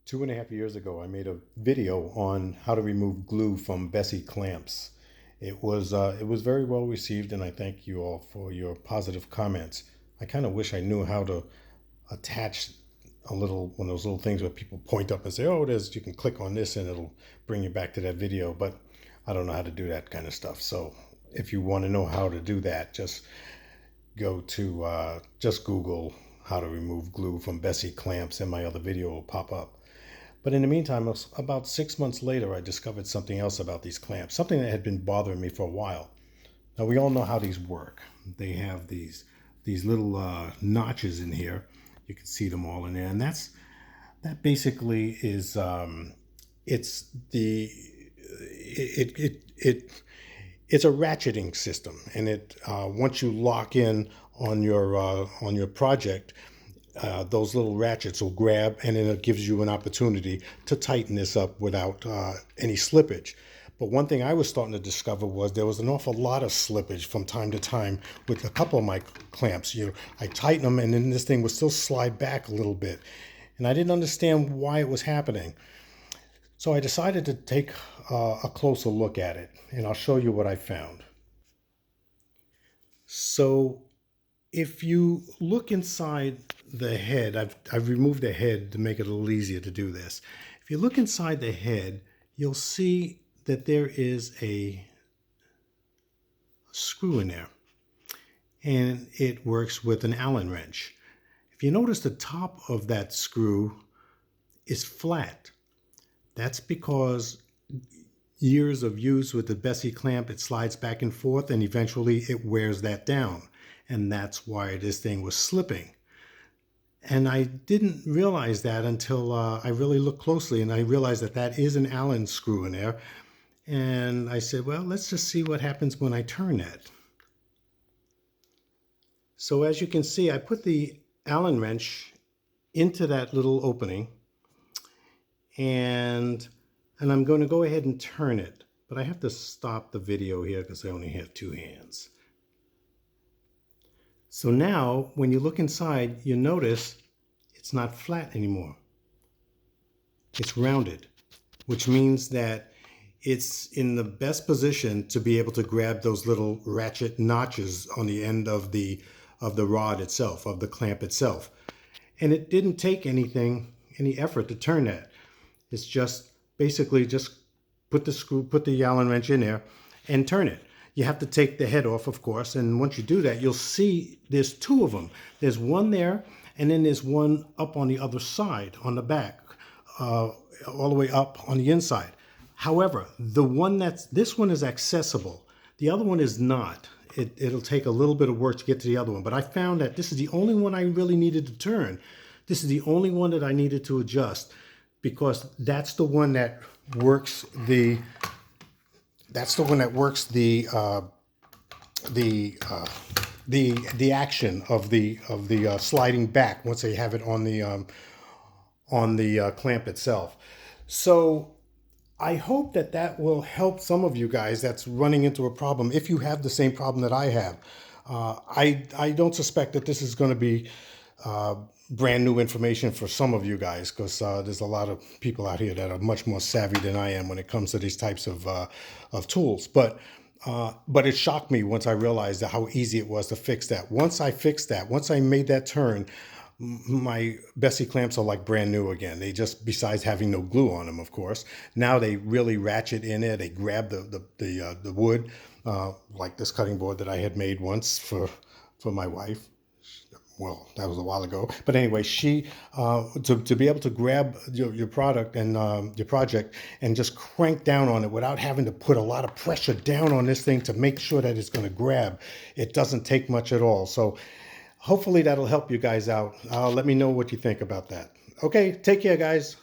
2.5 years ago, I made a video on how to remove glue from Bessey clamps. It was very well received, and I thank you all for your positive comments. I kind of wish I knew how to attach a little one of those little things where people point up and say, "Oh, there's you can click on this and it'll bring you back to that video." But I don't know how to do that kind of stuff. So if you want to know how to do that, just Google how to remove glue from Bessey clamps, and my other video will pop up. But in the meantime, about 6 months later, I discovered something else about these clamps, something that had been bothering me for a while. Now, we all know how these work. They have these little notches in here. You can see them all in there, and that basically is it's the it's a ratcheting system, and it once you lock in on your project, those little ratchets will grab, and then it gives you an opportunity to tighten this up without any slippage. But one thing I was starting to discover was there was an awful lot of slippage from time to time with a couple of my clamps. I tighten them, and then this thing would still slide back a little bit, and I didn't understand why it was happening. So I decided to take a closer look at it, and I'll show you what I found. So if you look inside the head, I've removed the head to make it a little easier to do this. If you look inside the head, you'll see that there is a screw in there, and it works with an Allen wrench. If you notice, the top of that screw is flat. That's because years of use with the Bessey clamp, it slides back and forth, and eventually it wears that down. And that's why this thing was slipping. And I didn't realize that until I really looked closely, and I realized that that is an Allen screw in there. And I said, well, let's just see what happens when I turn that. So as you can see, I put the Allen wrench into that little opening, and I'm going to go ahead and turn it. But I have to stop the video here because I only have two hands. So now, when you look inside, you notice it's not flat anymore. It's rounded, which means that it's in the best position to be able to grab those little ratchet notches on the end of the rod itself, of the clamp itself. And it didn't take any effort to turn that. It's just basically just put the Allen wrench in there and turn it. You have to take the head off, of course, and once you do that, you'll see there's two of them. There's one there, and then there's one up on the other side, on the back, all the way up on the inside. However, this one is accessible. The other one is not. It'll take a little bit of work to get to the other one, but I found that this is the only one I really needed to turn. This is the only one that I needed to adjust, because that's the one that works the action of the sliding back once they have it on the clamp itself. So I hope that will help some of you guys that's running into a problem, if you have the same problem that I have. I don't suspect that this is going to be brand new information for some of you guys, because there's a lot of people out here that are much more savvy than I am when it comes to these types of tools. But it shocked me once I realized how easy it was to fix that. Once I made that turn, my Bessey clamps are like brand new again. They just, besides having no glue on them, of course, now they really ratchet in there. They grab the wood, like this cutting board that I had made once for my wife. Well, that was a while ago. But anyway, she to be able to grab your product and your project and just crank down on it without having to put a lot of pressure down on this thing to make sure that it's going to grab. It doesn't take much at all. So hopefully that'll help you guys out. Let me know what you think about that. Okay, take care, guys.